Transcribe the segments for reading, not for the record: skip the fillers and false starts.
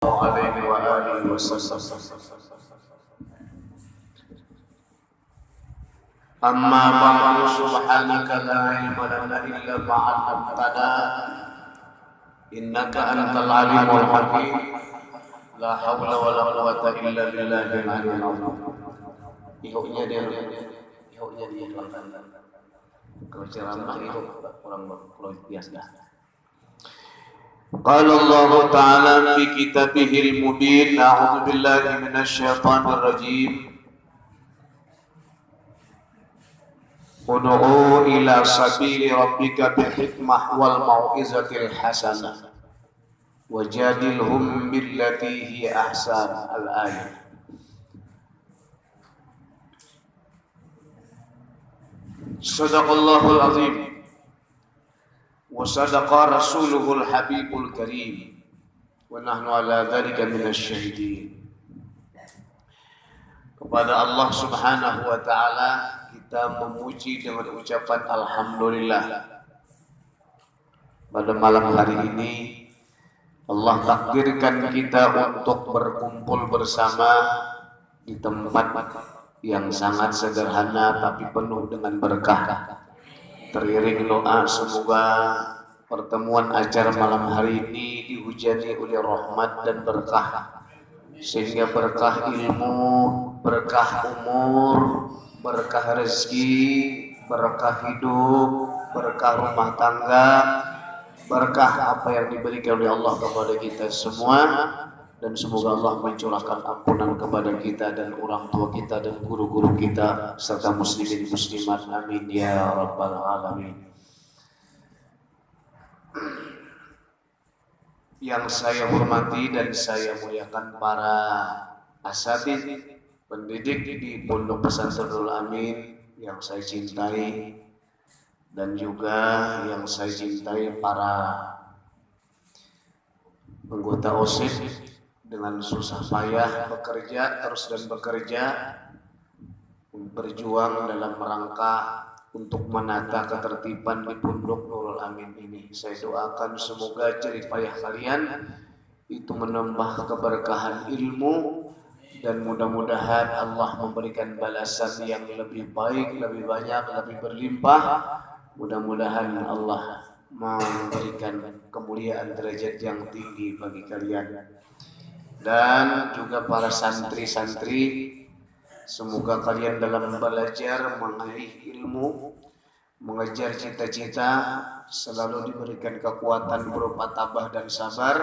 عليه وآله وسلم. أما بعد سبحانك لا علم لنا إلا ما علمتنا إنك أنت العليم الحكيم لا حول ولا قوة إلا بالله العلي العظيم. Ihoknya dia doakan. Kalau ceramah ihok kurang biasa. قال الله تعالى في كتابه المبين أعوذ بالله من الشيطان الرجيم ادعوا إلى سبيل ربك بالحكمة والموعظة الحسنة وجادلهم بالتي هي أحسن. الآية. صدق الله العظيم وصدق رسوله الحبيب الكريم ونحن على ذلك من الشهيدين. Kepada Allah Subhanahu wa taala kita memuji dengan ucapan alhamdulillah. Pada malam hari ini Allah takdirkan kita untuk berkumpul bersama di tempat yang sangat sederhana tapi penuh dengan berkah. Teriring doa semoga pertemuan acara malam hari ini dihujani oleh rahmat dan berkah, sehingga berkah ilmu, berkah umur, berkah rezeki, berkah hidup, berkah rumah tangga, berkah apa yang diberikan oleh Allah kepada kita semua. Dan semoga Allah mencurahkan ampunan kepada kita dan orang tua kita dan guru-guru kita serta muslimin muslimat. Amin ya rabbal alamin. Yang saya hormati dan saya muliakan para asatidz pendidik di Pondok Pesantren Nurul Amin yang saya cintai, dan juga yang saya cintai para anggota OSIS dengan susah payah bekerja terus dan bekerja berjuang dalam rangka untuk menata ketertiban di Pondok Nurul Amin ini. Saya doakan semoga jerih payah kalian itu menambah keberkahan ilmu dan mudah-mudahan Allah memberikan balasan yang lebih baik, lebih banyak, lebih berlimpah. Mudah-mudahan Allah memberikan kemuliaan derajat yang tinggi bagi kalian. Dan juga para santri-santri, semoga kalian dalam belajar mengalih ilmu, mengejar cita-cita, selalu diberikan kekuatan berupa tabah dan sabar,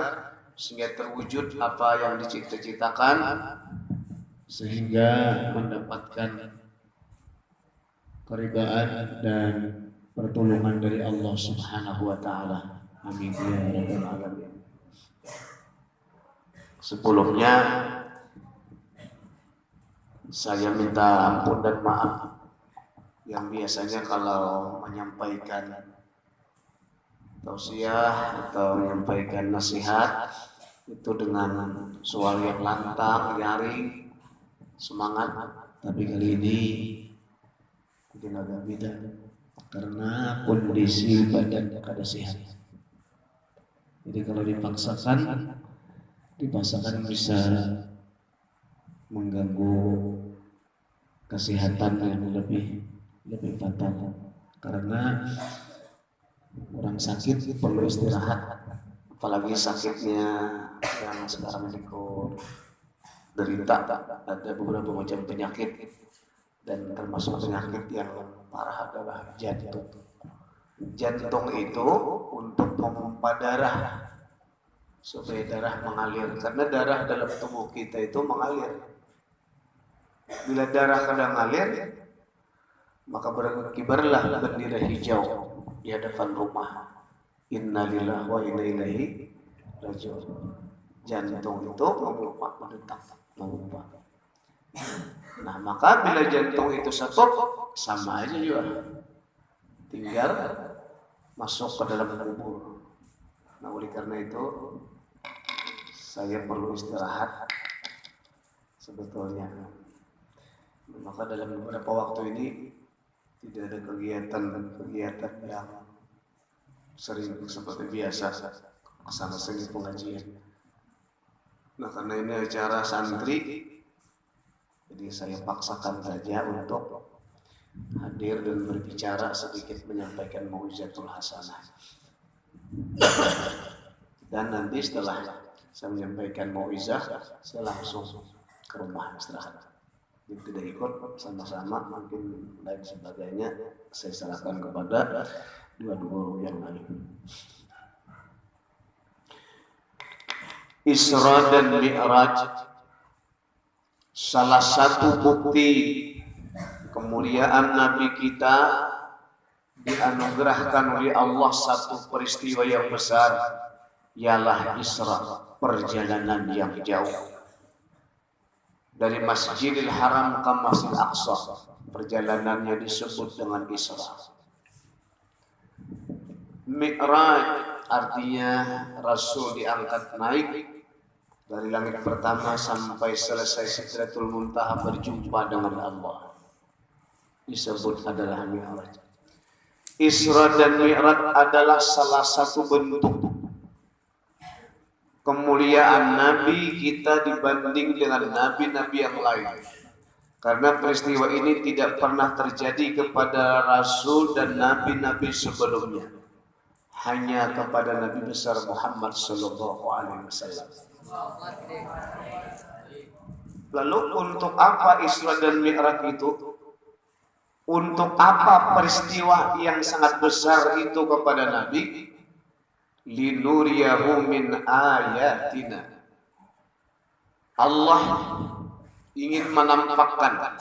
sehingga terwujud apa yang dicita-citakan, sehingga mendapatkan keridhaan dan pertolongan dari Allah Subhanahu wa taala. Amin ya rabbal alamin. Sebelumnya saya minta ampun dan maaf yang biasanya kalau menyampaikan tausiah atau menyampaikan nasihat itu dengan suara yang lantang, nyaring, semangat, tapi kali ini mungkin agak beda karena kondisi badan kada sehat. Jadi kalau dipaksakan bisa mengganggu kesehatan yang lebih fatal, karena orang sakit perlu istirahat, apalagi sakitnya yang sekarang derita. Ada beberapa macam penyakit dan termasuk penyakit yang parah adalah jantung. Jantung itu untuk memompa darah supaya darah mengalir, karena darah dalam tubuh kita itu mengalir. Bila darah kadang mengalir, maka berkibarlah bendera hijau di hadapan rumah. Innalillahi wa inna ilaihi raji'un. Jantung itu memompa, mendetak, memompa. Nah, maka bila jantung itu stop, sama aja juga, tinggal masuk ke dalam kubur. Nah, oleh karena itu saya perlu istirahat sebetulnya. Maka dalam beberapa waktu ini tidak ada kegiatan yang sering seperti biasa kesana sini pengajian. Nah, karena ini acara santri, jadi saya paksakan saja untuk hadir dan berbicara sedikit menyampaikan mau'izatul hasanah. Dan nanti setelah saya menyampaikan mau'izah, saya langsung ke rumah istirahat. Jadi tidak ikut sama-sama, mungkin lain sebagainya saya serahkan kepada dua guru yang lain. Isra dan Mi'raj, salah satu bukti kemuliaan Nabi kita, dianugerahkan oleh Allah satu peristiwa yang besar, ialah Isra, perjalanan yang jauh dari Masjidil Haram ke Masjidil Aqsa. Perjalanannya disebut dengan Isra. Mi'raj artinya Rasul diangkat naik dari langit pertama sampai selesai Sidratul Muntaha berjumpa dengan Allah. Disebut adalah Mi'raj. Isra dan Mi'raj adalah salah satu bentuk kemuliaan Nabi kita dibanding dengan Nabi-Nabi yang lain. Karena peristiwa ini tidak pernah terjadi kepada Rasul dan Nabi-Nabi sebelumnya. Hanya kepada Nabi besar Muhammad Sallallahu Alaihi Wasallam. Lalu untuk apa Isra dan Mi'raj itu? Untuk apa peristiwa yang sangat besar itu kepada Nabi? Linuriyahu min ayatina. Allah ingin menampakkan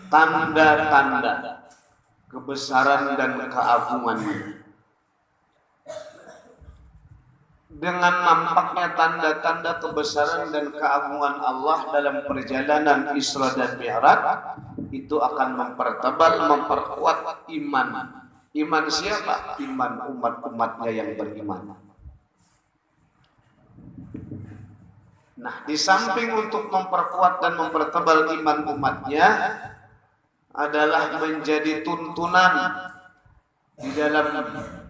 tanda-tanda kebesaran dan keagungannya. Dengan nampaknya tanda-tanda kebesaran dan keagungan Allah dalam perjalanan Isra dan Mi'raj, itu akan mempertebal, memperkuat iman. Iman siapa? Iman umat-umatnya yang beriman. Nah, di samping untuk memperkuat dan mempertebal iman umatnya, adalah menjadi tuntunan di dalam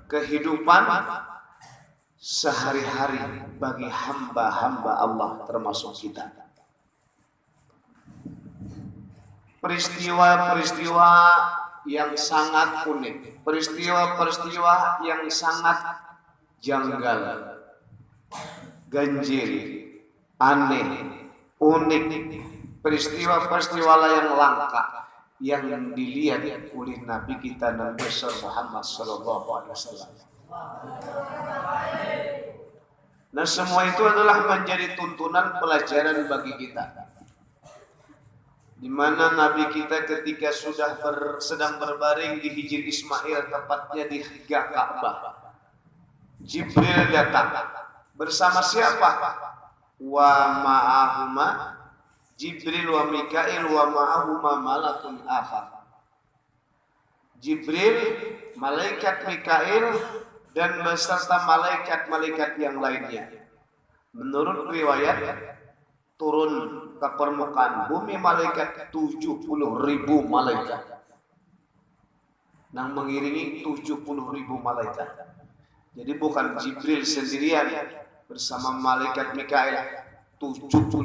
kehidupan sehari-hari bagi hamba-hamba Allah termasuk kita. Peristiwa-peristiwa yang sangat unik, peristiwa-peristiwa yang sangat janggal, ganjil, aneh, unik, peristiwa-peristiwa yang langka yang dilihat oleh Nabi kita Nabi besar Muhammad Sallallahu Alaihi Wasallam. Nah, semua itu adalah menjadi tuntunan pelajaran bagi kita. Di mana Nabi kita ketika sudah sedang berbaring di Hijr Ismail, tepatnya di Ka'bah, Jibril datang bersama siapa? Wa ma'ahuma Jibril wa Mikail wa ma'ahuma malakun akhar. Jibril, malaikat Mikail, dan beserta malaikat-malaikat yang lainnya. Menurut riwayat, turun ke permukaan bumi malaikat 70.000 malaikat. Yang mengiringi 70.000 malaikat. Jadi bukan Jibril sendirian bersama malaikat Mikail. 70.000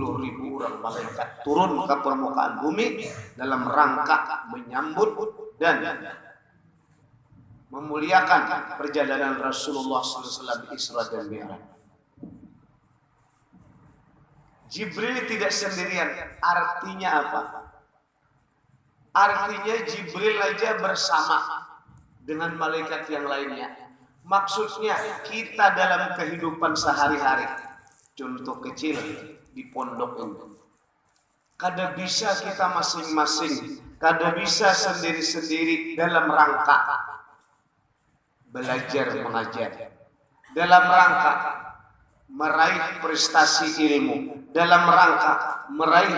orang malaikat turun ke permukaan bumi dalam rangka menyambut dan memuliakan perjalanan Rasulullah SAW Isra dan Mi'raj. Jibril tidak sendirian. Artinya apa? Artinya Jibril aja bersama dengan malaikat yang lainnya. Maksudnya kita dalam kehidupan sehari-hari. Contoh kecil di pondok ini. Kada bisa kita masing-masing, kada bisa sendiri-sendiri dalam rangka belajar mengajar, dalam rangka meraih prestasi ilmu, dalam rangka meraih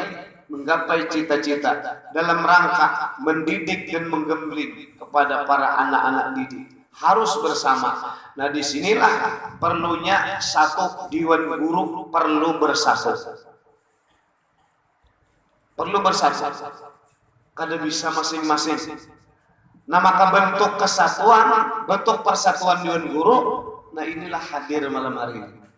menggapai cita-cita, dalam rangka mendidik dan menggembling kepada para anak-anak didik. Harus bersama. Nah, disinilah perlunya satu Dewan Guru perlu bersatu. Perlu bersatu. Kada bisa masing-masing. Nah, maka bentuk kesatuan, bentuk persatuan Dewan Guru, nah inilah hadir malam hari ini.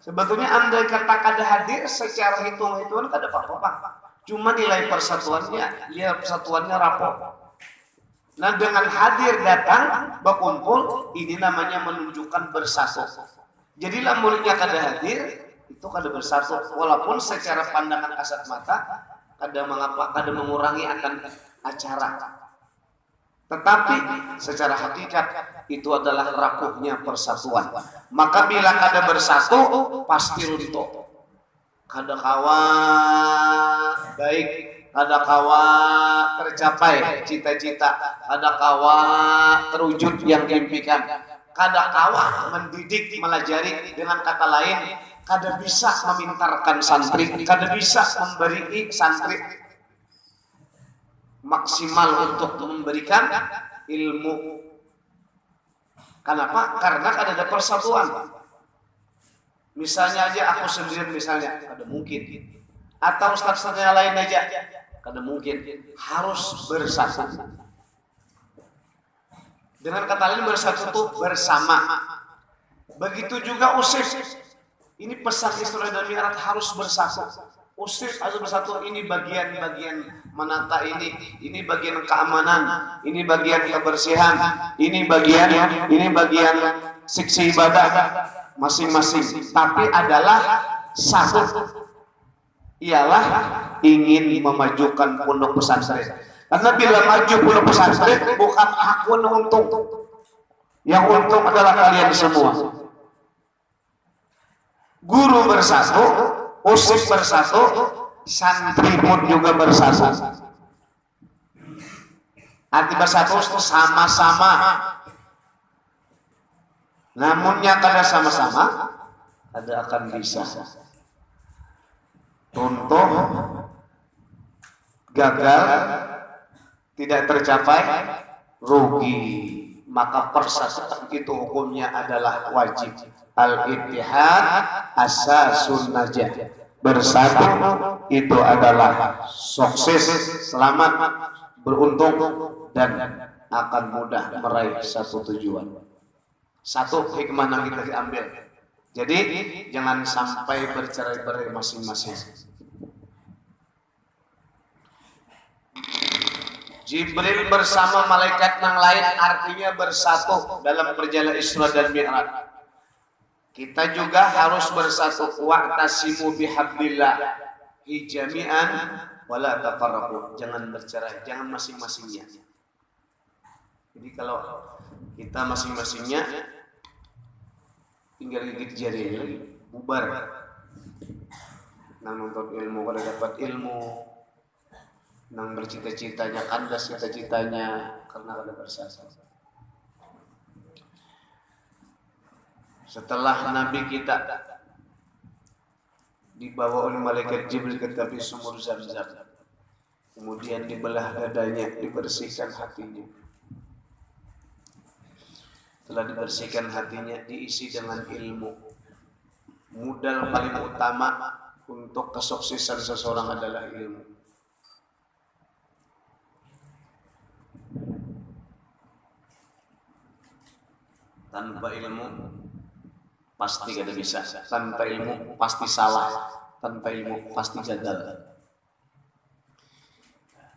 Sebetulnya andai kata kada hadir secara hitung-hitungan kada apa-apa. Cuma nilai persatuannya, dia persatuannya rapuh. Nah dengan hadir datang berkumpul, ini namanya menunjukkan bersatu. Jadi lamunnya kada hadir, itu kada bersatu. Walaupun secara pandangan kasat mata, kada mengurangi akan acara. Tetapi secara hakikat itu adalah rapuhnya persatuan. Maka bila kada bersatu, pasti runtuh. Kada kawa baik, kada kawa tercapai cita-cita, kada kawa terwujud yang diimpikan, kada kawa mendidik, melajari. Dengan kata lain, kada bisa memintarkan santri, kada bisa memberi santri maksimal untuk memberikan ilmu. Kenapa? Karena kada ada persatuan. Misalnya aja aku sendiri misalnya, kada mungkin. Atau ustaz-ustaz yang lain aja, kada mungkin. Harus bersatu. Dengan kata lain bersatu itu bersama. Begitu juga usif. Ini pesan Isra dan Mi'raj harus bersatu. Usif harus bersatu. Ini bagian-bagian menata ini bagian keamanan, ini bagian kebersihan, ini bagian siksi ibadah masing-masing. Tapi adalah satu, ialah ingin memajukan pondok pesantren. Karena bila maju pondok pesantren bukan aku yang untung, yang untung adalah kalian semua. Guru bersatu, usif bersatu, santri pun juga bersatu. Arti bersatu itu sama-sama. Namunnya kada sama-sama, kada akan bisa. Contoh gagal, tidak tercapai, rugi. Maka persatuan itu hukumnya adalah wajib. Al-ittihad asasun najah. Bersatu itu adalah sukses, selamat, beruntung, dan akan mudah meraih satu tujuan. Satu hikmah yang kita diambil. Jadi jangan sampai bercerai-berai masing-masing. Jibril bersama malaikat yang lain artinya bersatu dalam perjalanan Isra dan Mi'raj. Kita juga harus bersatu. Wa'tasimu bihablillah jami'an wala tafarraqu. Jangan bercerai, jangan masing-masingnya. Jadi kalau kita masing-masingnya tinggal gigit jari lagi, bubar. Nang nuntut ilmu, kalau dapat ilmu, nang bercita-citanya kandas cita-citanya karena ada bersatu. Setelah Nabi kita dibawa oleh malaikat Jibril ke tepi sumur Zam-Zam, kemudian dibelah dadanya, dibersihkan hatinya. Setelah dibersihkan hatinya, diisi dengan ilmu. Modal paling utama untuk kesuksesan seseorang adalah ilmu. Tanpa ilmu pasti kada bisa. Tanpa ilmu pasti salah. Tanpa ilmu pasti gagal.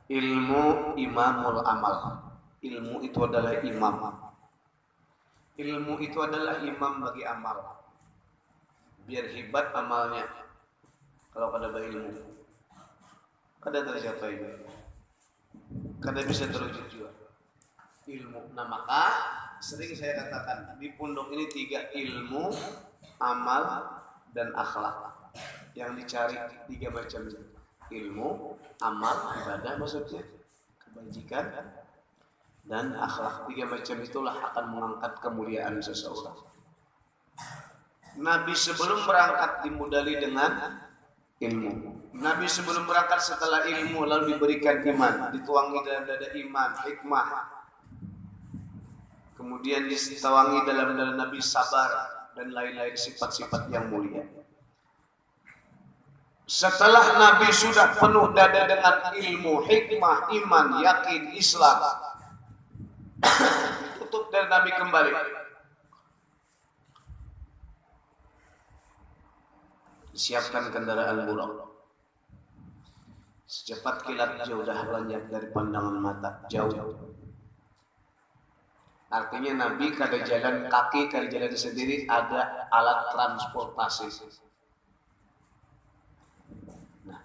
Ilmu imamul amal. Ilmu itu adalah imam. Ilmu itu adalah imam bagi amal. Biar hebat amalnya. Kalau kada berilmu, kada tercapai, kada bisa terwujud juga ilmu. Nah maka sering saya katakan di pondok ini 3: ilmu, amal, dan akhlak. Yang dicari 3 macam itu. Ilmu, amal, ibadah maksudnya, kebajikan, dan akhlak. 3 macam itulah akan mengangkat kemuliaan seseorang. Nabi sebelum berangkat dimudali dengan ilmu. Nabi sebelum berangkat setelah ilmu lalu diberikan iman, dituangi dalam dada iman, hikmah. Kemudian dituangi dalam dada Nabi sabar dan lain-lain sifat-sifat yang mulia. Setelah Nabi sudah penuh dada dengan ilmu, hikmah, iman, yakin, Islam, tutup dari Nabi kembali. Siapkan kendaraan buruk. Secepat kilat jauh dah lenyap dari pandangan mata, jauh. Artinya Nabi kada jalan kaki, kada jalan sendiri, ada alat transportasi. Nah,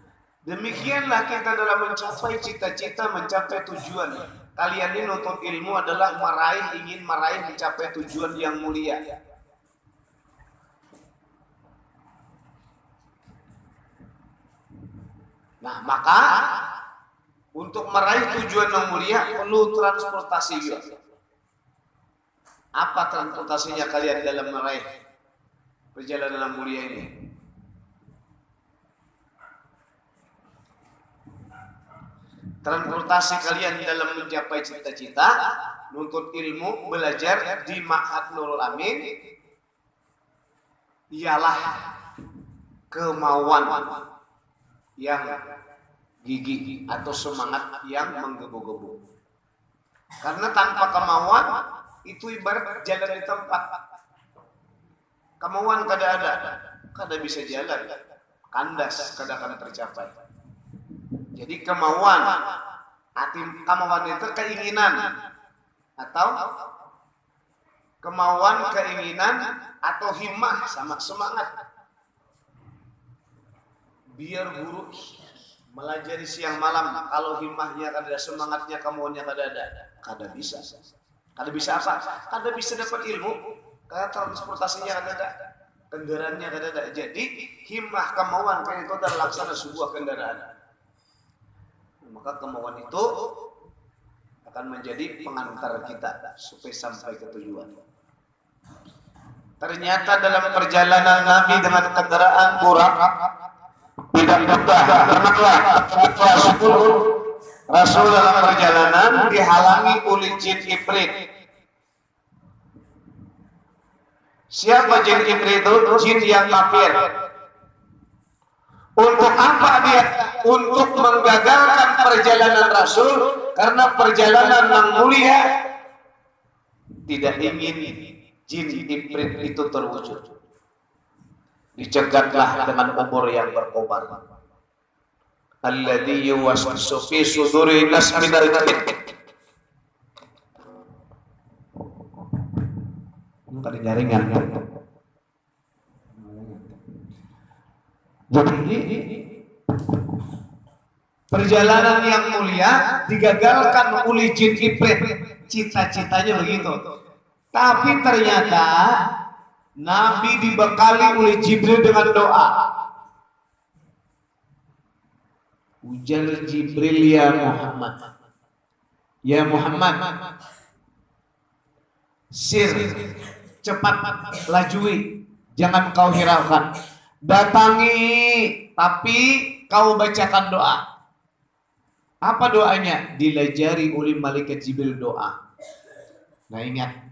demikianlah kita dalam mencapai cita-cita, mencapai tujuan. Kalian ini nuntut ilmu adalah ingin meraih mencapai tujuan yang mulia. Nah, maka untuk meraih tujuan yang mulia perlu transportasi juga. Apa transportasinya kalian dalam meraih perjalanan yang mulia ini? Transportasi kalian dalam mencapai cita-cita, nuntut ilmu, belajar di Ma'had Nurul Amin ialah kemauan yang gigih atau semangat yang menggebu-gebu. Karena tanpa kemauan itu ibarat jalan di tempat. Kemauan kada ada, kada bisa jalan, kandas, kada akan tercapai. Jadi kemauan itu keinginan atau keinginan atau himmah sama semangat. Biar guru melajari siang malam, kalau himmahnya kada ada, semangatnya, kemauannya kada ada, kada bisa. Kada bisa apa? Kada bisa dapat ilmu, karena transportasinya kada ada, kendaraannya kada ada. Jadi himmah, kemauan kan itu adalah laksana sebuah kendaraan. Maka kemauan itu akan menjadi pengantar kita supaya sampai ke tujuan. Ternyata dalam perjalanan Nabi dengan kendaraan Burak tidak mudah. Kenapa? Rasul dalam perjalanan dihalangi oleh jin Ifrit. Siapa jin Ifrit itu? Jin yang kafir. Untuk apa dia? Untuk menggagalkan perjalanan Rasul, karena perjalanan yang mulia tidak ingin jin Ifrit itu terwujud. Dicegatlah dengan umur yang berkobar. Alladzi yuwaswisu fi suduri nas minal jin. Bukan jaringan. Jadi perjalanan yang mulia digagalkan oleh jin Ifrit. Cita-citanya begitu. Tapi ternyata Nabi dibekali oleh Jibril dengan doa. Ujar Jibril, ya Muhammad, ya Muhammad, sir, cepat lajui, jangan kau hiraukan, datangi, tapi kau bacakan doa. Apa doanya? Dilajari oleh malaikat Jibril doa. Nah ingat,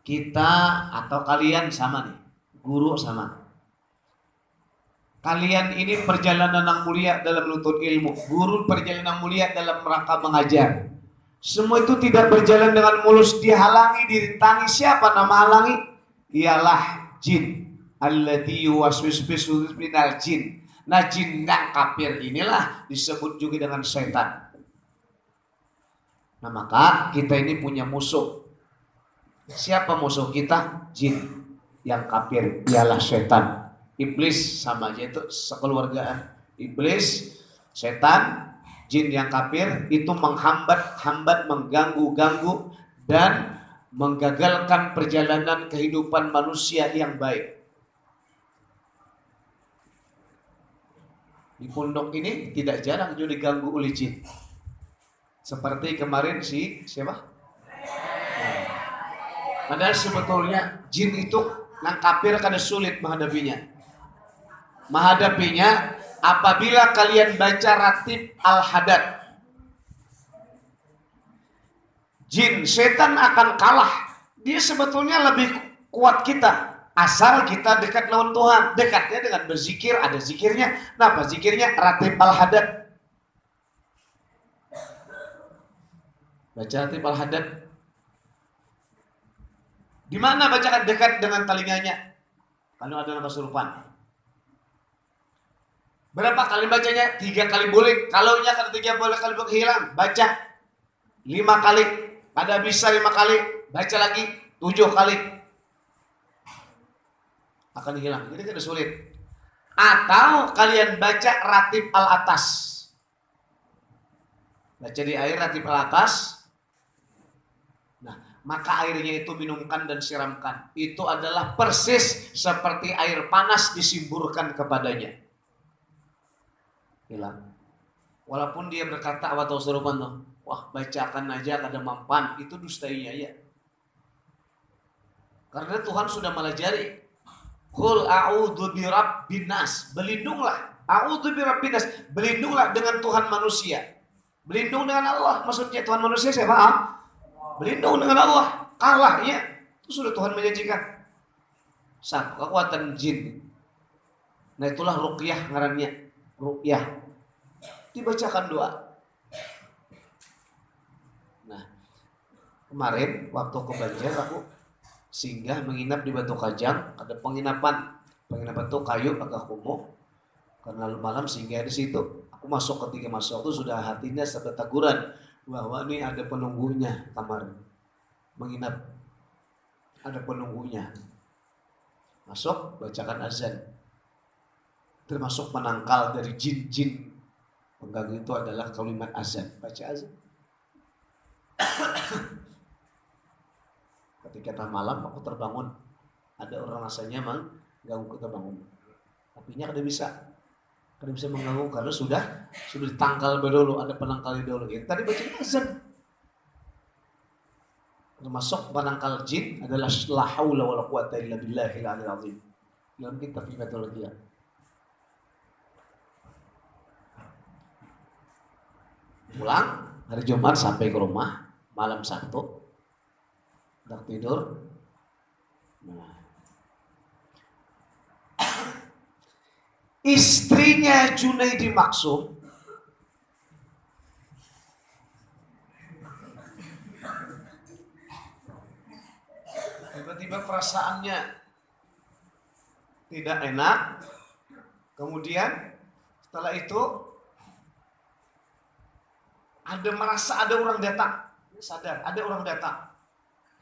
kita atau kalian sama nih, guru sama. Kalian ini perjalanan yang mulia dalam menuntut ilmu, guru perjalanan mulia dalam rangka mengajar. Semua itu tidak berjalan dengan mulus, dihalangi, dirintangi. Siapa nama halangi? Ialah jin. Alladzi yuwaswisu fi suduril minal jin. Nah jin yang kafir inilah disebut juga dengan setan. Nah maka kita ini punya musuh. Siapa musuh kita? Jin yang kafir, ialah setan. Iblis sama aja itu sekeluargaan. Iblis, setan, jin yang kafir itu menghambat, mengganggu dan menggagalkan perjalanan kehidupan manusia yang baik. Di pondok ini tidak jarang juga diganggu oleh jin. Seperti kemarin siapa? Padahal sebetulnya jin itu yang kafir kada sulit menghadapinya. Apabila kalian baca ratib Al-Hadad, jin setan akan kalah. Dia sebetulnya lebih kuat kita, asal kita dekat lawan Tuhan. Dekatnya dengan berzikir, ada zikirnya. Nah apa zikirnya? Ratib Al-Hadad. Baca ratib Al-Hadad. Di mana bacaan? Dekat dengan telinganya. Kalau ada kesurupan, Berapa kali bacanya? 3 kali boleh. Kalau nya kan 3 kali boleh hilang, baca 5 kali. Pada bisa 5 kali, baca lagi 7 kali. Akan hilang. Jadi tidak sulit. Atau kalian baca ratib al-atas. Baca di air ratib al-atas. Nah, maka airnya itu minumkan dan siramkan. Itu adalah persis seperti air panas disimburkan kepadanya. Hilang. Walaupun dia berkata atau serupan tuh, wah bacakan aja kada mampan, itu dustainya ya. Karena Tuhan sudah melajari. Qul a'udzu birabbin nas, berlindunglah. A'udzu birabbin nas, berlindunglah dengan Tuhan manusia. Berlindung dengan Allah, maksudnya Tuhan manusia siapa? Berlindung dengan Allah. Kalah ya. Itu sudah Tuhan menjanjikan. Satu kekuatan jin. Nah itulah ruqyah ngarannya. Ruqyah. Dibacakan doa. Nah, kemarin waktu ke Banjar aku singgah menginap di Batu Kajang, ada penginapan itu kayu agak kumuh. Karena malam singgah di situ. Aku masuk, ketika masuk itu sudah hatinya serta teguran bahwa ini ada penunggunya kamar menginap. Ada penunggunya. Masuk, bacakan azan. Termasuk penangkal dari jin-jin pengganggu itu adalah kalimat azan. Baca azan. Ketika tengah malam aku terbangun, ada orang rasanya mengganggu kita bangun. Tapi nya kada bisa mengganggu karena sudah ditangkal dulu, ada penangkal dulu. Ya, tadi baca azan. Termasuk penangkal jin adalah la haula wala quwata illa billahil aliyil azim. Dalam kitab metodologi. Pulang hari Jumat sampai ke rumah malam Sabtu, udah tidur. Nah. Istrinya Junaidi Maksum tiba-tiba perasaannya tidak enak. Kemudian setelah itu merasa ada orang datang. Sadar ada orang datang.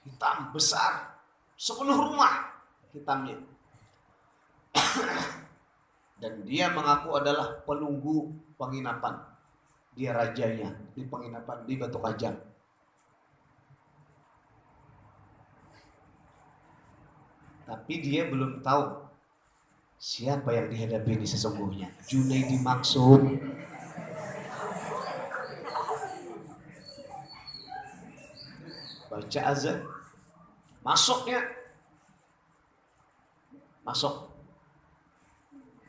Hitam besar, sepenuh rumah hitamnya. Dan dia mengaku adalah penunggu penginapan. Dia rajanya di penginapan di Batu Kajang. Tapi dia belum tahu siapa yang dihadapi ini sesungguhnya. Junaidi Maksum. Baca azan. Masuk.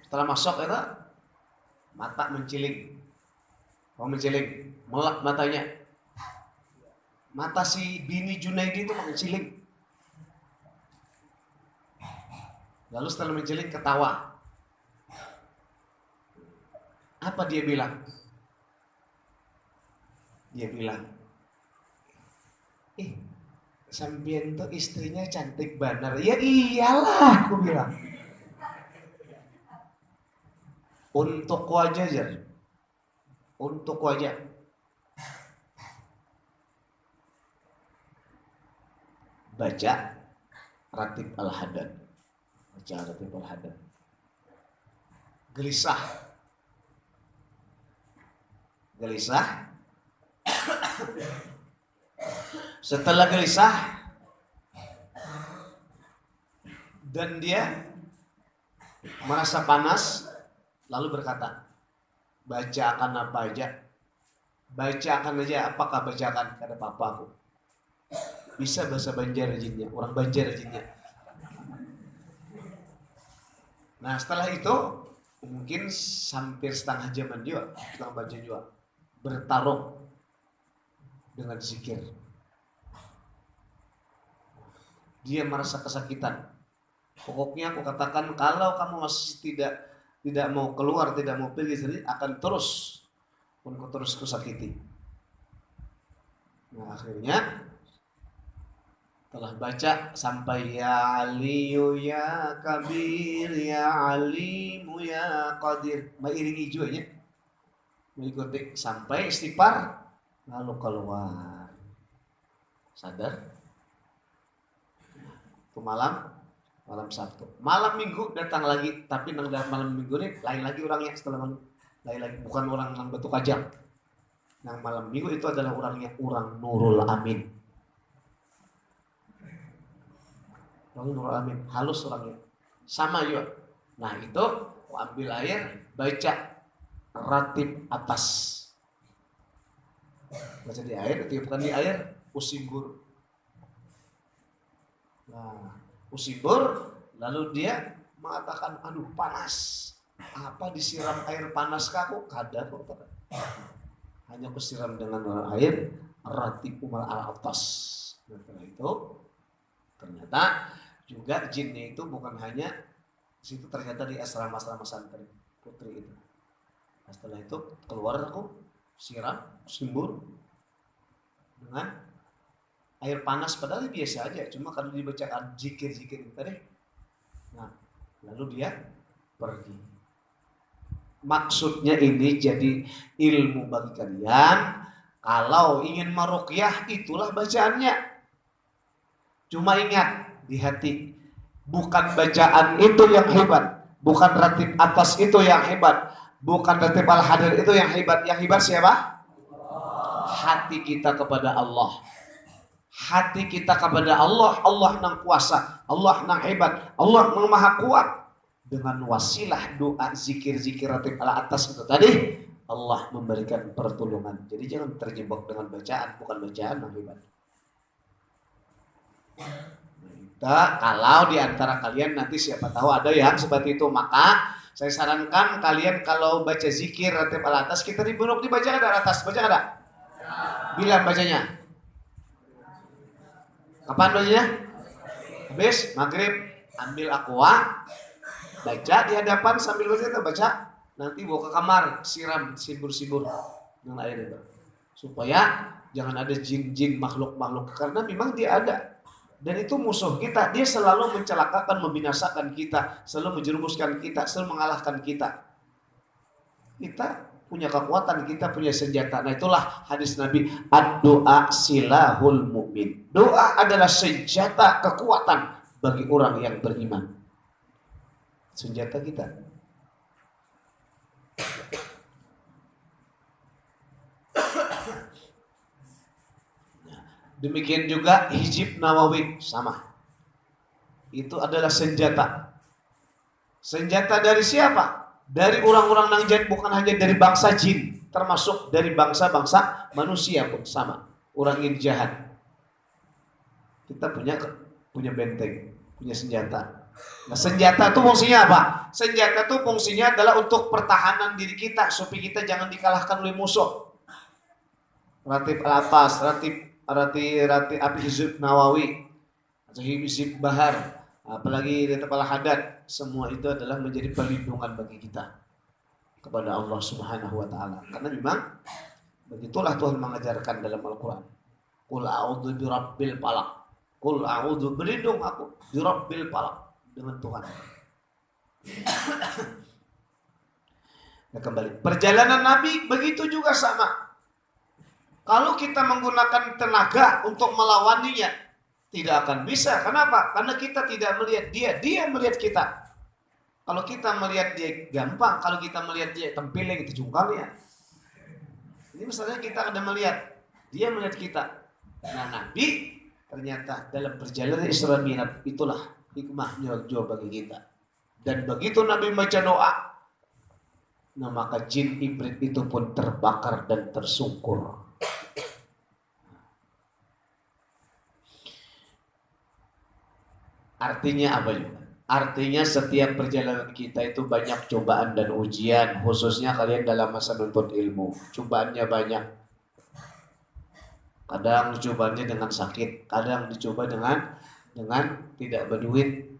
Setelah masuk itu mata menciling. Melek matanya. Mata si bini Junaidi itu menciling. Lalu setelah menciling ketawa. Apa dia bilang? Dia bilang, sampean tuh istrinya cantik benar. Ya iyalah, aku bilang. Untuk wajah aja. Untuk wajah. Baca Ratib Al-Haddad. Baca Ratib Al-Haddad. Gelisah. Setelah gelisah dan dia merasa panas, lalu berkata, bacakan apa aja. Bacakan aja, apakah bacakan? Kata papa aku. Bisa bahasa Banjar jinnya, orang Banjar jinnya. Nah setelah itu mungkin hampir setengah jaman juga, setengah baca juga, bertarung dengan zikir. Dia merasa kesakitan. Pokoknya aku katakan kalau kamu masih tidak mau keluar, tidak mau pergi sendiri, akan terus kusakiti. Nah akhirnya Telah baca sampai ya Aliyu ya Kabir ya Alimu ya Qadir, mengiringi juga ya, mengikuti sampai istighfar, lalu keluar sadar. Itu malam Sabtu. Malam Minggu datang lagi, tapi nang malam Minggu ini lain lagi orangnya, setelah lain lagi, bukan orang nang Batu Kajang. Nang malam Minggu itu adalah orangnya orang Nurul Amin. Orang Nurul Amin, halus orangnya. Sama juga. Nah itu ambil air, baca ratib atas. Baca di air, tiupkan di air, usimbur. Nah, usimbur, lalu dia mengatakan, aduh panas. Apa disiram air panas kaku? Kada kok. Hanya kusiram dengan air ratib umal al atas. Setelah itu, ternyata juga jinnya itu bukan hanya situ, ternyata di asrama-asrama santri putri itu. Nah, setelah itu keluar aku siram, simbur dengan air panas, padahal biasa aja, cuma kalau dibacakan zikir-zikir tadi. Nah, lalu dia pergi. Maksudnya ini jadi ilmu bagi kalian. Kalau ingin meruqyah, itulah bacaannya. Cuma ingat di hati, bukan bacaan itu yang hebat, bukan ratib atas itu yang hebat, bukan ratib al-hadir itu yang hebat. Yang hebat siapa? Hati kita kepada Allah. Hati kita kepada Allah, Allah nang kuasa, Allah nang hebat, Allah nang maha kuat. Dengan wasilah doa, zikir-zikir ratib ala atas itu tadi, Allah memberikan pertolongan. Jadi jangan terjebak dengan bacaan, bukan bacaan yang hebat. Nah, kalau di antara kalian nanti siapa tahu ada yang seperti itu, maka saya sarankan kalian kalau baca zikir ratib ala atas, kita dibunuh dibaca ada atas, baca ada? Bila bacanya? Kapan bacanya? Habis maghrib, ambil aqua, baca di hadapan sambil baca, nanti bawa ke kamar, siram sibur-sibur dengan air itu, supaya jangan ada jin-jin makhluk-makhluk, karena memang dia ada. Dan itu musuh kita, dia selalu mencelakakan, membinasakan kita, selalu menjerumuskan kita, selalu mengalahkan kita. Kita punya kekuatan, kita punya senjata. Nah itulah hadis Nabi, ad-doa silahul mu'min. Doa adalah senjata kekuatan bagi orang yang beriman. Senjata kita. Demikian juga hizib nawawi, sama. Itu adalah senjata. Senjata dari siapa? Dari orang-orang nangjan, bukan hanya dari bangsa jin, termasuk dari bangsa-bangsa manusia pun sama. Orang yang jahat. Kita punya benteng, punya senjata. Nah, senjata itu fungsinya apa? Senjata itu fungsinya adalah untuk pertahanan diri kita, supaya kita jangan dikalahkan oleh musuh. Ratib al-atas, ratib api hizib nawawi, atau hizib bahar, apalagi ratib al-hadad, semua itu adalah menjadi perlindungan bagi kita kepada Allah Subhanahu wa taala. Karena memang begitulah Tuhan mengajarkan dalam Al-Qur'an. Qul a'udzu birabbil falaq. Qul a'udzu, berlindung aku birabbil falaq, dengan Tuhan. Nah, kembali perjalanan Nabi begitu juga sama. Kalau kita menggunakan tenaga untuk melawaninya, tidak akan bisa. Kenapa? Karena kita tidak melihat dia, dia melihat kita. Kalau kita melihat dia gampang, kalau kita melihat dia tempiling itu jungkalnya. Ini misalnya kita ada melihat, dia melihat kita. Nah, Nabi ternyata dalam perjalanan Isra Mi'raj itulah hikmahnya juga bagi kita. Dan begitu Nabi membaca doa, nah maka jin ibrit itu pun terbakar dan tersungkur. Artinya apa juga? Artinya setiap perjalanan kita itu banyak cobaan dan ujian, khususnya kalian dalam masa menuntut ilmu. Cobaannya banyak. Kadang dicobaannya dengan sakit, kadang dicoba dengan tidak berduit,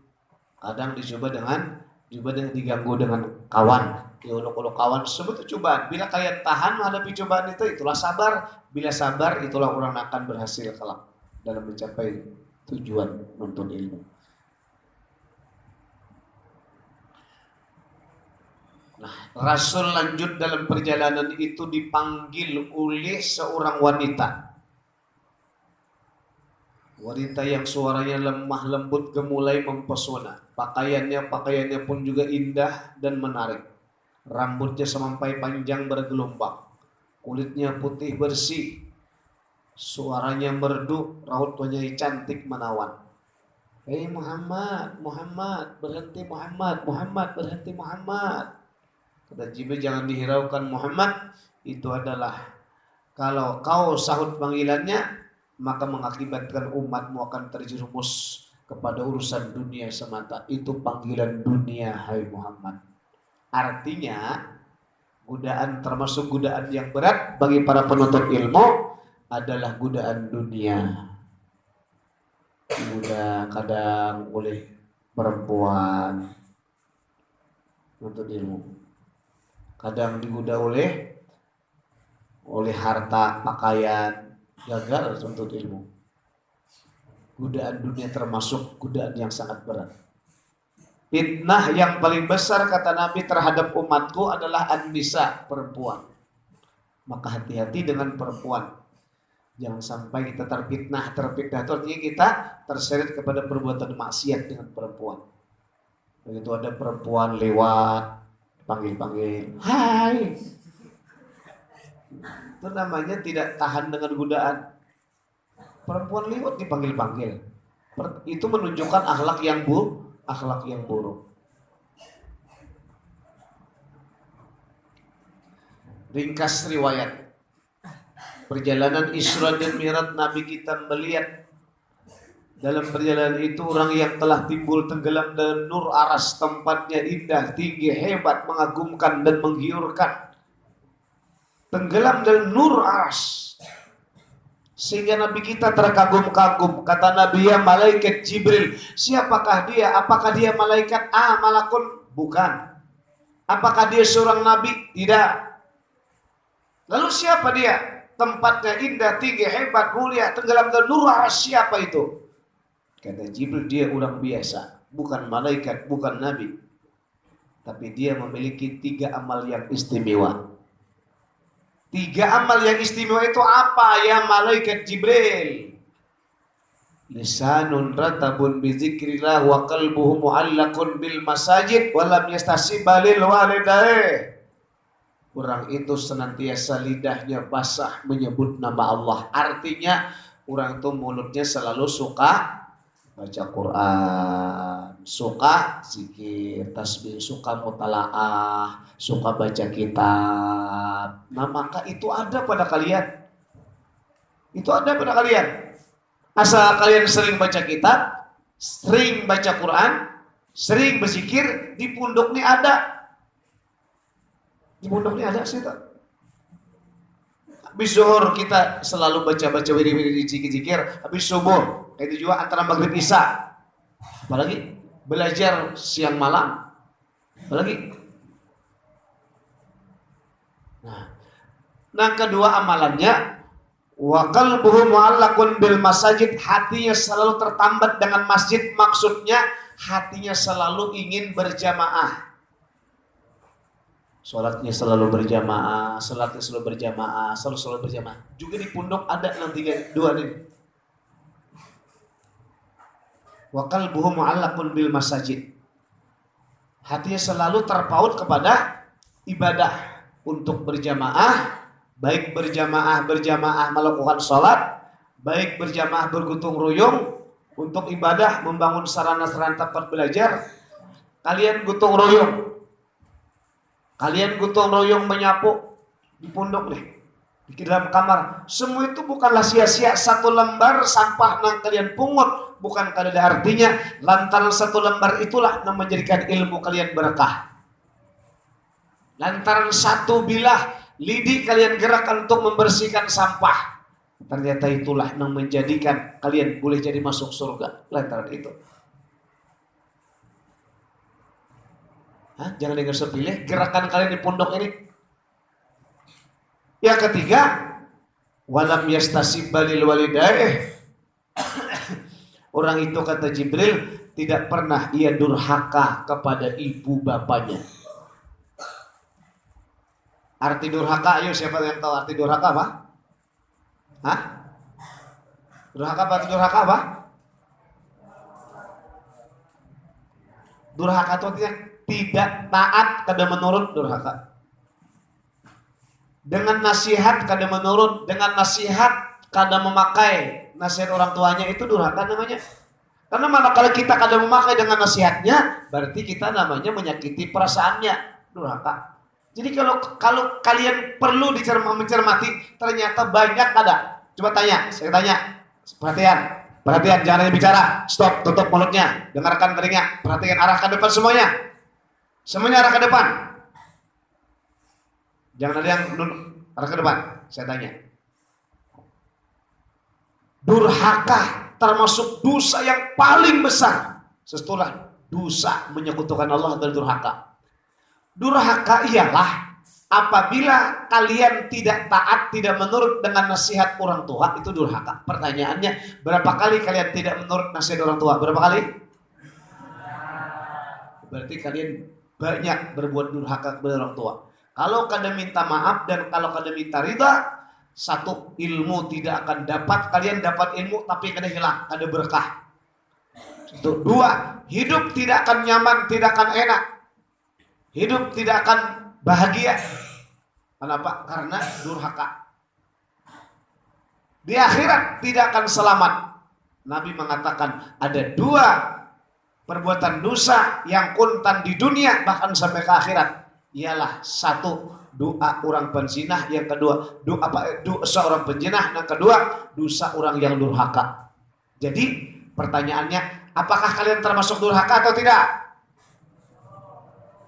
kadang dicoba dengan diganggu dengan kawan, diolok-olok kawan, semua itu cobaan. Bila kalian tahan menghadapi cobaan itu, itulah sabar. Bila sabar, itulah orang akan berhasil kelak dalam mencapai tujuan menuntut ilmu. Nah, Rasul lanjut dalam perjalanan itu dipanggil oleh seorang wanita. Wanita yang suaranya lemah lembut gemulai mempesona. Pakaiannya pun juga indah dan menarik. Rambutnya semampai panjang bergelombang. Kulitnya putih bersih. Suaranya merdu, raut wajahnya cantik menawan. Hei Muhammad, Muhammad, berhenti Muhammad, Muhammad, berhenti Muhammad. Kata Jibril, jangan dihiraukan Muhammad, itu adalah kalau kau sahut panggilannya, maka mengakibatkan umatmu akan terjerumus kepada urusan dunia semata. Itu panggilan dunia, hai Muhammad. Artinya, godaan termasuk godaan yang berat bagi para penuntut ilmu adalah godaan dunia. Digoda kadang oleh perempuan menuntut ilmu. Kadang digoda oleh harta, pakaian, gagal menuntut ilmu. Godaan dunia termasuk godaan yang sangat berat. Fitnah yang paling besar kata Nabi terhadap umatku adalah an-nisa, perempuan. Maka hati-hati dengan perempuan. Jangan sampai kita terfitnah itu artinya kita terseret kepada perbuatan maksiat dengan perempuan. Begitu ada perempuan lewat, panggil-panggil, hai. Itu namanya tidak tahan dengan godaan. Perempuan lewat dipanggil-panggil. Itu menunjukkan akhlak yang buruk. Ringkas riwayat. Perjalanan Isra dan Mi'raj Nabi kita melihat dalam perjalanan itu orang yang telah timbul tenggelam dalam nur aras, tempatnya indah, tinggi, hebat, mengagumkan dan menggiurkan. Tenggelam dalam nur aras sehingga Nabi kita terkagum-kagum. Kata Nabi, ya malaikat Jibril, siapakah dia? Apakah dia malaikat? Malakun? Bukan. Apakah dia seorang nabi? Tidak. Lalu siapa dia? Tempatnya indah, tinggi, hebat, mulia, tenggelam dalam nur aras. Siapa itu? Kata Jibril, dia orang biasa, bukan malaikat, bukan nabi. Tapi dia memiliki 3 amal yang istimewa. 3 amal yang istimewa itu apa ya malaikat Jibril? Lisanun ratabun bizikrillah wa qalbuhu mu'allaqun bil masajid wa lam yastasib balil walidaih. Orang itu senantiasa lidahnya basah menyebut nama Allah. Artinya orang itu mulutnya selalu suka baca Quran, suka zikir, tasbih, suka mutalaah, suka baca kitab. Nah maka itu ada pada kalian. Itu ada pada kalian. Asal kalian sering baca kitab, sering baca Quran, sering berzikir, di punduknya ada. Di punduknya ada sih tak? Habis zuhur kita selalu baca-baca wiri-wiri zikir, habis subuh itu juga antara maghrib isya. Apalagi belajar siang malam. Apalagi. Nah, kedua amalannya wa qalbuhu mu'allaqun bil masajid, hatinya selalu tertambat dengan masjid, maksudnya hatinya selalu ingin berjamaah. Sholatnya selalu berjamaah, sholatnya selalu berjamaah, selalu berjamaah. Juga di pondok ada yang 2 ini. Wa qalbuhu mu'allaqun bil masajid. Hatinya selalu terpaut kepada ibadah untuk berjamaah, baik berjamaah melakukan sholat, baik berjamaah bergotong royong untuk ibadah, membangun sarana-sarana tempat belajar. Kalian gotong royong menyapu di pondok nih, di dalam kamar. Semua itu bukanlah sia-sia. 1 lembar sampah yang kalian pungut bukan ada artinya. Lantaran 1 lembar itulah yang menjadikan ilmu kalian berkah. Lantaran 1 bilah lidi kalian gerakkan untuk membersihkan sampah, ternyata itulah yang menjadikan kalian boleh jadi masuk surga. Lantaran itu. Jangan dengar sepilih gerakan kalian di pondok ini. Yang ketiga, walam yastasib balil walidaih. Orang itu kata Jibril tidak pernah ia durhaka kepada ibu bapaknya. Arti durhaka, ayo siapa yang tahu arti durhaka apa? Hah? Durhaka apa? Durhaka apa? Durhaka itu artinya tidak taat kada menurut durhaka. Dengan nasihat kada menurut, dengan nasihat kada memakai nasihat orang tuanya, itu durhaka namanya. Karena manakala kita kada memakai dengan nasihatnya, berarti kita namanya menyakiti perasaannya, durhaka. Jadi kalau kalian perlu mencermati, ternyata banyak ada. Coba tanya, saya tanya, perhatian, jangan hanya bicara, stop, tutup mulutnya, dengarkan telinga, perhatikan arah ke depan semuanya arah ke depan. Jangan ada yang arah ke depan, saya tanya. Durhaka termasuk dosa yang paling besar setelah dosa menyekutukan Allah dan durhaka. Durhaka ialah apabila kalian tidak taat, tidak menurut dengan nasihat orang tua, itu durhaka. Pertanyaannya, berapa kali kalian tidak menurut nasihat orang tua? Berapa kali? Berarti kalian banyak berbuat durhaka kepada orang tua. Kalau kada minta maaf dan kalau kada minta ridha, satu, ilmu tidak akan dapat. Kalian dapat ilmu tapi kada hilang, kada berkah. Itu. Dua, hidup tidak akan nyaman, tidak akan enak. Hidup tidak akan bahagia. Kenapa? Karena durhaka. Di akhirat tidak akan selamat. Nabi mengatakan ada dua perbuatan dosa yang kuntan di dunia bahkan sampai ke akhirat. Ialah satu, doa orang penzinah, yang kedua dosa orang penzinah, yang kedua dosa orang yang durhaka. Jadi pertanyaannya, apakah kalian termasuk durhaka atau tidak?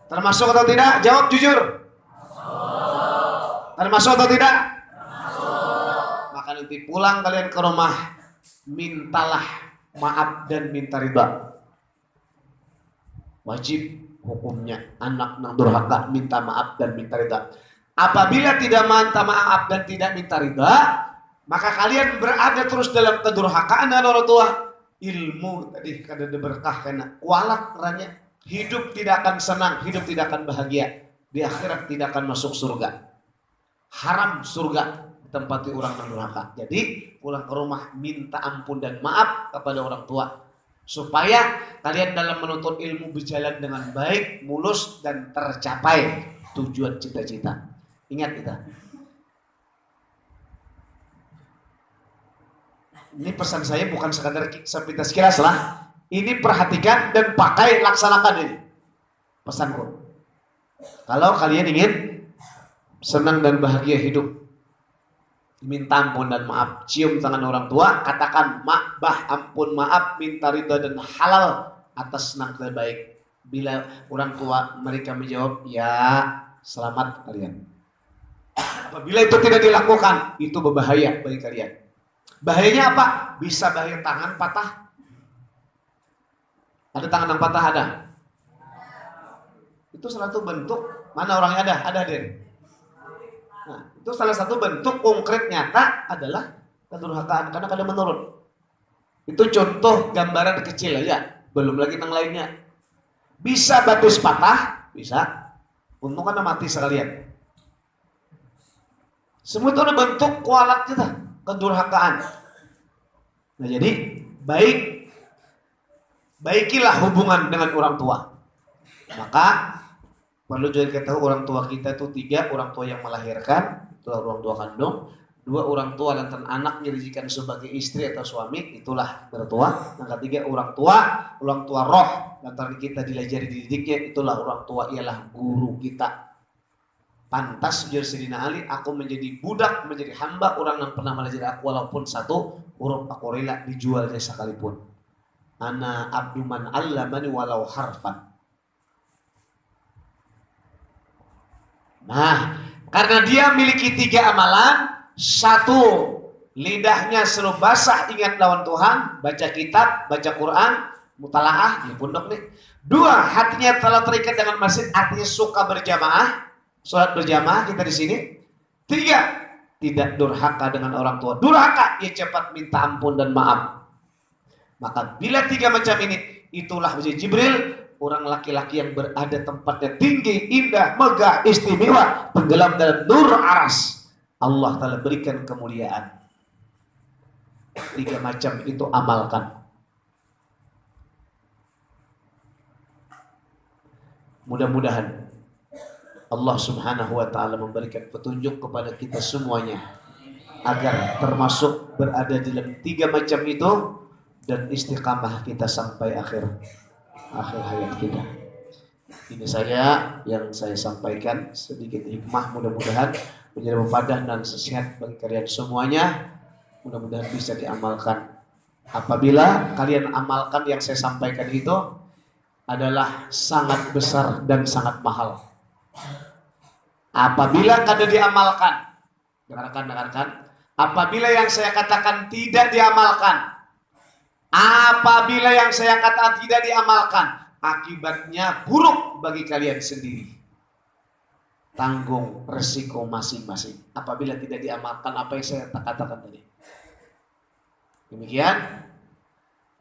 Termasuk atau tidak? Jawab jujur. Termasuk atau tidak? Maka nanti pulang kalian ke rumah, mintalah maaf dan minta ridha. Wajib hukumnya anak yang durhaka minta maaf dan minta ridha. Apabila tidak minta maaf dan tidak minta ridha, maka kalian berada terus dalam kedurhakaan dengan orang tua. Ilmu tadi kada berkah kena kualat ranya. Hidup tidak akan senang, hidup tidak akan bahagia. Di akhirat tidak akan masuk surga. Haram surga ditempati orang yang durhaka. Jadi pulang ke rumah minta ampun dan maaf kepada orang tua, supaya kalian dalam menuntut ilmu berjalan dengan baik, mulus dan tercapai tujuan cita-cita. Ingat kita. Ini pesan saya bukan sekadar sepintas sekilas lah. Ini perhatikan dan pakai, laksanakan ini. Pesanku. Kalau kalian ingin senang dan bahagia hidup, minta ampun dan maaf, cium tangan orang tua, katakan ampun, maaf, minta ridha dan halal atas senang dan baik. Bila orang tua mereka menjawab, ya selamat kalian. Apabila itu tidak dilakukan, itu berbahaya bagi kalian. Bahayanya apa? Bisa bahaya tangan patah. Ada tangan yang patah? Ada. Itu salah satu bentuk. Mana orangnya ada? Ada, Den. Nah, itu salah satu bentuk konkret nyata adalah kedurhakaan karena kada menurut. Itu contoh gambaran kecil aja, belum lagi yang lainnya. Bisa batis patah, bisa. Untung kan mati sekalian. Semua itu ada bentuk kualat kita, kedurhakaan. Nah, jadi baikilah hubungan dengan orang tua. Maka perlu juga kita tahu orang tua kita itu 3, orang tua yang melahirkan, itulah orang tua kandung. 2, orang tua lantaran anak dijadikan sebagai istri atau suami, itulah mertua. Yang ketiga orang tua roh, lantaran kita dilajari dididiknya, itulah orang tua, ialah guru kita. Pantas ujar Sayyidina Ali, aku menjadi budak, menjadi hamba orang yang pernah melajari aku, walaupun 1 huruf aku rela dijualnya sekalipun. Ana abdu man allamani walau harfan. Nah, karena dia miliki 3 amalan. 1, lidahnya selalu basah ingat lawan Tuhan, baca kitab, baca Quran, mutalaah, ya pondok nih. 2, hatinya telah terikat dengan masjid, artinya suka berjamaah, sholat berjamaah kita di sini. 3, tidak durhaka dengan orang tua. Durhaka, ia cepat minta ampun dan maaf. Maka bila 3 macam ini, itulah Jibril, orang laki-laki yang berada tempatnya tinggi, indah, megah, istimewa, tenggelam dalam nur aras. Allah Ta'ala berikan kemuliaan. 3 macam itu amalkan. Mudah-mudahan Allah Subhanahu wa Ta'ala memberikan petunjuk kepada kita semuanya agar termasuk berada dalam 3 macam itu dan istiqamah kita sampai akhir hayat kita. Ini saja yang saya sampaikan, sedikit hikmah, mudah-mudahan menjadi pepadah dan nasihat bagi kalian semuanya. Mudah-mudahan bisa diamalkan. Apabila kalian amalkan yang saya sampaikan itu adalah sangat besar dan sangat mahal. Apabila kada diamalkan, dengarkan. Apabila yang saya katakan tidak diamalkan, apabila yang saya katakan tidak diamalkan, akibatnya buruk bagi kalian sendiri. Tanggung resiko masing-masing. Apabila tidak diamalkan apa yang saya katakan tadi. Demikian.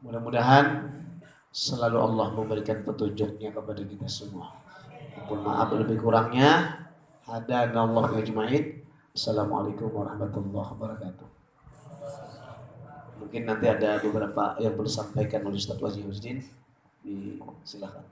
Mudah-mudahan selalu Allah memberikan petunjuknya kepada kita semua. Mohon maaf lebih kurangnya. Hadanallahu ajmain. Assalamualaikum warahmatullahi wabarakatuh. Mungkin nanti ada beberapa yang perlu disampaikan oleh Ustaz Wajih Husin. Silakan.